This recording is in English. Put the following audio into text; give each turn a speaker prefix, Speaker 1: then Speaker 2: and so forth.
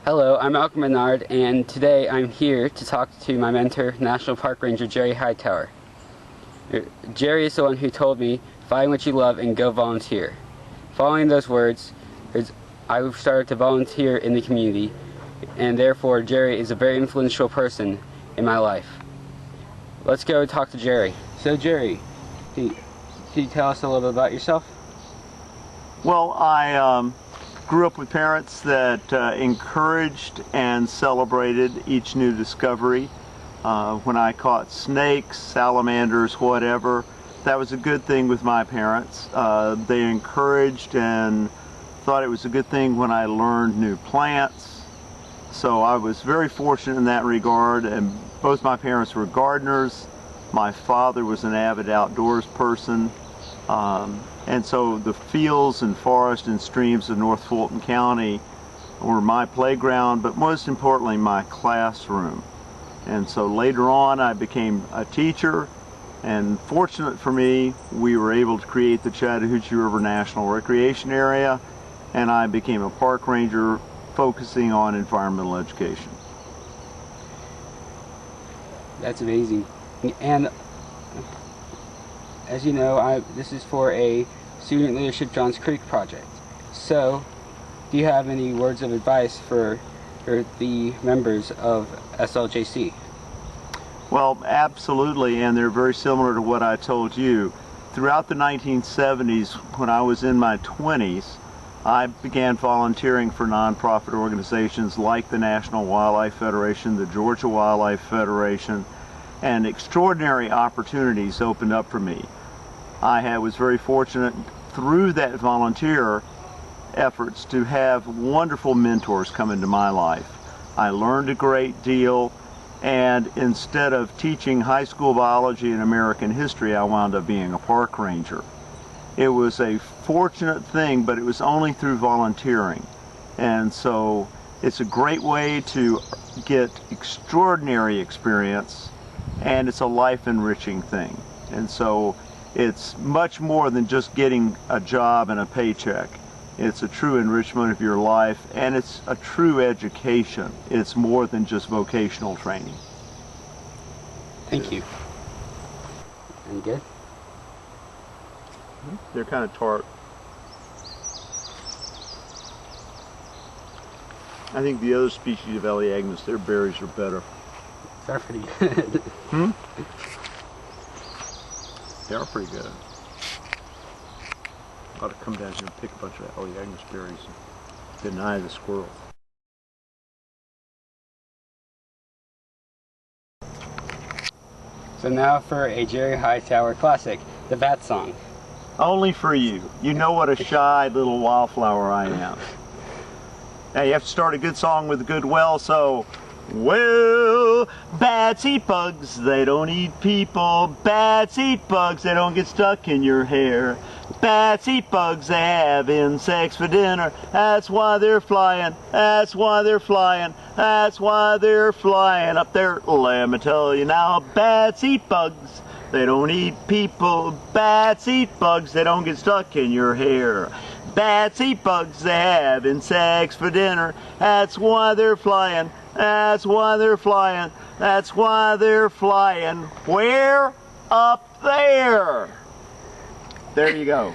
Speaker 1: Hello, I'm Malcolm Barnard, and today I'm here to talk to my mentor, National Park Ranger Jerry Hightower. Jerry is the one who told me, find what you love and go volunteer. Following those words, I started to volunteer in the community, and therefore Jerry is a very influential person in my life. Let's go talk to Jerry. So Jerry, can you tell us a little bit about yourself?
Speaker 2: Well, I grew up with parents that encouraged and celebrated each new discovery. When I caught snakes, salamanders, whatever, that was a good thing with my parents. They encouraged and thought it was a good thing when I learned new plants. So I was very fortunate in that regard, and both my parents were gardeners. My father was an avid outdoors person. And so the fields and forests and streams of North Fulton County were my playground, but most importantly my classroom. And so later on I became a teacher, and fortunate for me, we were able to create the Chattahoochee River National Recreation Area, and I became a park ranger focusing on environmental education.
Speaker 1: That's amazing. And as you know, this is for a Student Leadership Johns Creek project. So, do you have any words of advice for the members of SLJC?
Speaker 2: Well, absolutely, and they're very similar to what I told you. Throughout the 1970s, when I was in my 20s, I began volunteering for nonprofit organizations like the National Wildlife Federation, the Georgia Wildlife Federation, and extraordinary opportunities opened up for me. I was very fortunate through that volunteer efforts to have wonderful mentors come into my life. I learned a great deal, and instead of teaching high school biology and American history, I wound up being a park ranger. It was a fortunate thing, but it was only through volunteering. And so it's a great way to get extraordinary experience, and it's a life-enriching thing. And so it's much more than just getting a job and a paycheck. It's a true enrichment of your life, and it's a true education. It's more than just vocational training.
Speaker 1: Thank you. Any good?
Speaker 2: They're kind of tart. I think the other species of Elaeagnus, their berries are better.
Speaker 1: They're pretty good.
Speaker 2: They are pretty good. I ought to come down here and pick a bunch of Elaeagnus berries and deny the squirrel.
Speaker 1: So now for a Jerry Hightower classic, the Bat Song.
Speaker 2: Only for you. You know what a shy little wildflower I am. Now you have to start a good song with a good well, so... Well, bats eat bugs, they don't eat people. Bats eat bugs, they don't get stuck in your hair. Bats eat bugs, they have insects for dinner. That's why they're flying, that's why they're flying, that's why they're flying up there. Let me tell you now, bats eat bugs, they don't eat people. Bats eat bugs, they don't get stuck in your hair. Bats eat bugs, they have insects for dinner. That's why they're flying, that's why they're flying, that's why they're flying. Where? Up there. There you go.